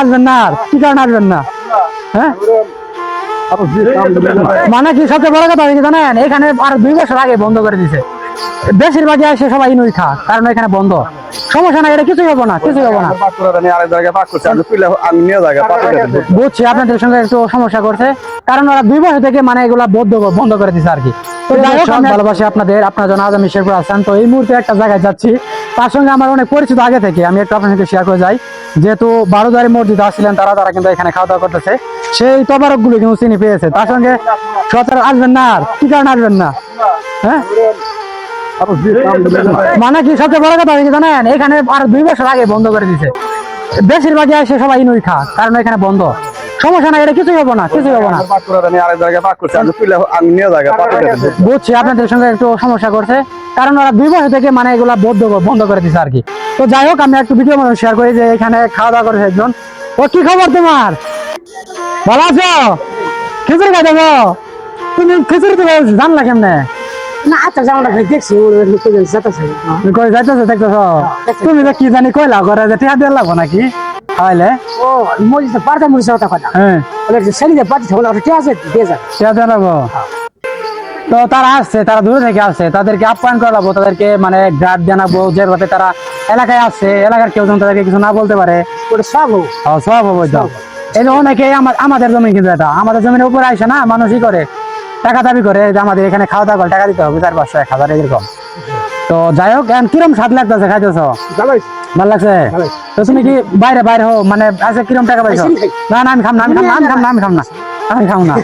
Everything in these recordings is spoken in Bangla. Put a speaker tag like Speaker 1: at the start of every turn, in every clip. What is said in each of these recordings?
Speaker 1: আসবেন না আর কি কারণে আসবেন না? হ্যাঁ মানে কি সবচেয়ে বড় কথা কি জানেন, এখানে আর 2 বছর আগে বন্ধ করে দিছে। বেশিরভাগই আসে সবাই ইনুই খা, কারণ এখানে বন্ধ। সমস্যা নাই, এটা কিছুই হবো না, কিছুই হবো না। বুঝছি আপনাদের সঙ্গে একটু সমস্যা করছে, কারণ ওরা 2 বছর থেকে মানে এগুলা বন্ধ করে দিছে আর কি। তো যাই হোক, আমি ভালোবাসি আপনাদের, আপনার জন্য আজ আমি শেরপুর আসছেন। তো এই মুহূর্তে একটা জায়গায় যাচ্ছি, তার সঙ্গে আমার অনেক পরিচিত আগে থেকে, আমি একটু আপনার সঙ্গে শেয়ার করে যাই। যেহেতু বারোদারি মসজিদ আসছিলেন তারা কিন্তু এখানে খাওয়া দাওয়া করতেছে, সেই তবারক গুলো কিন্তু চিনি পেয়েছে। তার সঙ্গে সচরাচর আসবেন না আর কি কারণে আসবেন না? হ্যাঁ মানে কি সবচেয়ে বড় কথা কি জানেন, এখানে আর 2 বছর আগে বন্ধ করে দিছে। বেশিরভাগই আসে সবাই ইনুই খা, কারণ এখানে বন্ধ। সমস্যা নাই, এটা কিছুই হবো না, কিছুই হবো না। বুঝছি আপনাদের সঙ্গে একটু সমস্যা করছে, কারণ ওরা 2 বছর থেকে মানে এগুলা বন্ধ করে দিছে আর কি। তো যাই হোক, আমি একটু ভিডিও মধ্যে শেয়ার করি যে এখানে খাওয়া দাওয়া করেছে একজন। ও কি খবর তোমার, ভালো আছো? খিচুড়ি খাই দেবো? তুমি খিচুড়ি তো জানলা কেমনে?
Speaker 2: না আচ্ছা জামাটা দেখছি
Speaker 1: কই যাইতেছো দেখতেছো? তুমি তো কি জানি কইলা করে যে টিয়া দিয়ে লাগবো নাকি খাইলে?
Speaker 2: ও মরিচ পারতা মরিচ কথা কথা
Speaker 1: হ্যাঁ
Speaker 2: সেলিতে পাচ্ছি তখন ওটা ঠিক আছে দিয়ে যাবে।
Speaker 1: টিয়া দিয়ে লাগবো। তো তারা আসছে, তারা দূরে থেকে আসছে, তাদেরকে আপ্যায়ন করাবো, তাদেরকে মানে গার্ড জানাবো, যেভাবে তারা এলাকায় আসছে, এলাকার কেউ যেন তাদেরকে কিছু না বলতে পারে।
Speaker 2: ওটা সব হোক
Speaker 1: সব হবো তো। এই যে অনেকে আমাদের জমি, কিন্তু এটা আমাদের জমির উপরে আসে না, মানুষই করে টাকা দাবি করে যে আমাদের এখানে খাওয়া দাওয়া করে টাকা দিতে হবে 400, 500, 1000 এরকম। তো যাই হোক, এখন কিরম স্বাদ লাগতেছে খাইতেছো? ভালো লাগছে? তো তুমি কি বাইরে বাইরে হো মানে আচ্ছা কিরম টাকা পাইছো? না না আমি খাম না, আমি খাম না।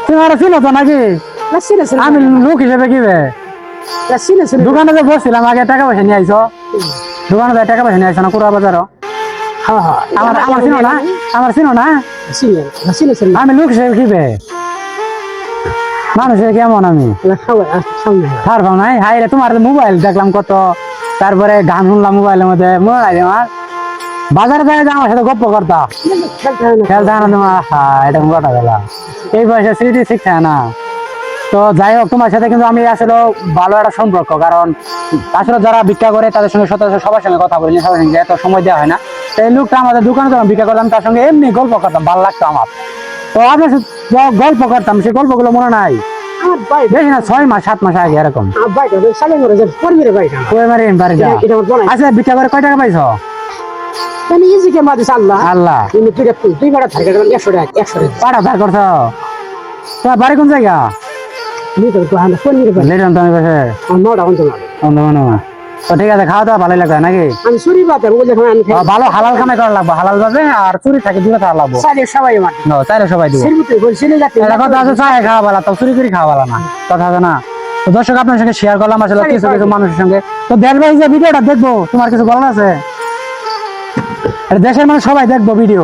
Speaker 1: তুমি আর চিনো তো নাকি? আমি লোক হিসেবে কি দোকানে যে বসছিলাম আগে, টাকা পয়সা নিয়ে আইছো? দোকানে টাকা পয়সা নিয়ে আইছো না কুড়া বাজারও? আমার চিনো না, আমার চিনো না, আমি লোক হিসেবে কি মানুষের কেমন আমি ছাড় পাও নাই। হাই রে, তোমার মোবাইল দেখলাম কত, তারপরে গান শুনলাম মোবাইলের মধ্যে, মনে হয় আমার বাজারে যায় যে আমার সাথে গপ্প করতা, খেলতে না তোমার। এটা কথা বলা, এই বয়সে স্মৃতি শিখছে না। তো যাই হোক, তোমার সাথে কিন্তু আমি আসলে ভালো একটা সম্পর্ক, কারণ আসলে যারা ভিক্ষা করে তাদের সঙ্গে সচরাচর সবার সঙ্গে কথা বলি, সবার সঙ্গে এত সময় দেওয়া হয় না। তো এই লোকটা আমাদের দোকানে যখন ভিক্ষা করতাম, তার সঙ্গে এমনি গল্প করতাম, ভালো লাগতো আমার। তো আপনার গল্প করতাম, সেই গল্পগুলো মনে নাই? বেশি না, 6 মাস 7 মাস আগে এরকম। আচ্ছা, ভিক্ষা করে কয় টাকা পাইছো? আল্লাহ পাড়া ধার করছো? তোমার বাড়ি কোন জায়গা? ঠিক আছে, খাওয়া দাওয়া ভালোই লাগবে নাকি? ভালো হালাল কামাই করা লাগবে, হালাল ভাবে, আর চুরি থাকে দূরে খাওয়া লাগবে। চাইলে সবাই দিব কথা আছে, চাই খাওয়া ভালো, তো চুরি করে খাওয়া ভালো না, কথা আছে না? তো দর্শক, আপনার সঙ্গে শেয়ার করলাম আসলে কিছু কিছু মানুষের সঙ্গে। তো দেখবে এই যে ভিডিওটা দেখবো, তোমার কিছু বলার আছে? দেশের মানুষ সবাই দেখবো ভিডিও।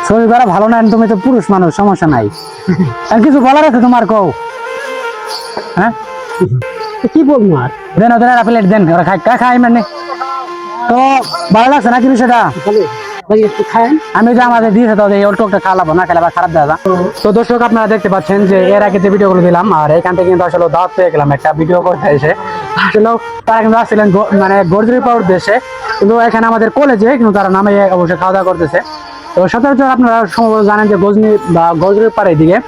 Speaker 1: শরীর করা ভালো না, তুমি তো পুরুষ মানুষ, সমস্যা নাই। আর কিছু বলার আছে তোমার, কও। হ্যাঁ
Speaker 2: কি বলবো আর,
Speaker 1: দেন ওদের প্লেট দেন, ওরা খাই মানে। তো ভালো লাগছে নাকি বিষয়টা? আমি যে আমাদের দিয়েছে তো এই অল্পটা খাওয়াবো না, খেলে খারাপ দেওয়া। তো দর্শক, আপনারা দেখতে পাচ্ছেন যে এর আগে যে ভিডিওগুলো দিলাম, আর এখান থেকে কিন্তু আসলে দাওয়াত পেয়ে গেলাম একটা ভিডিও করতে এসে। আসলে তারা কিন্তু আসছিলেন মানে গর্জরি পাওয়ার দেশে, কিন্তু এখানে আমাদের কলেজে কিন্তু তারা নামে অবশ্যই খাওয়া দাওয়া করতেছে। তো সচরাচর আপনারা সম্ভবত জানেন যে গজনি বা গর্জরি পাড়ের দিকে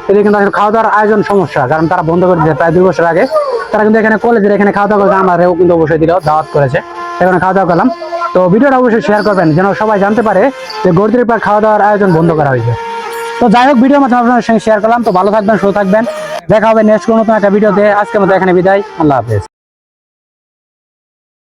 Speaker 1: এদিকে কিন্তু আসলে খাওয়া দাওয়ার আয়োজন সমস্যা, কারণ তারা বন্ধ করে দিয়েছে প্রায় 2 বছর আগে। তারা কিন্তু এখানে কলেজের এখানে খাওয়া দাওয়া করেছে, আমারও কিন্তু অবশ্যই দিল, দাওয়াত করেছে, এখানে খাওয়া দাওয়া করলাম। তো ভিডিওটা অবশ্যই শেয়ার করবেন, যেন সবাই জানতে পারে যে গর্জরি পাড় খাওয়া দাওয়ার আয়োজন বন্ধ করা হয়েছে। তো যাই হোক, ভিডিওর মাধ্যমে আপনাদের সঙ্গে শেয়ার করলাম। তো ভালো থাকবেন, সুস্থ থাকবেন, দেখা হবে নেক্সট কোনো নতুন একটা ভিডিওতে। আজকের মতো এখানে বিদায়, আল্লাহ হাফেজ।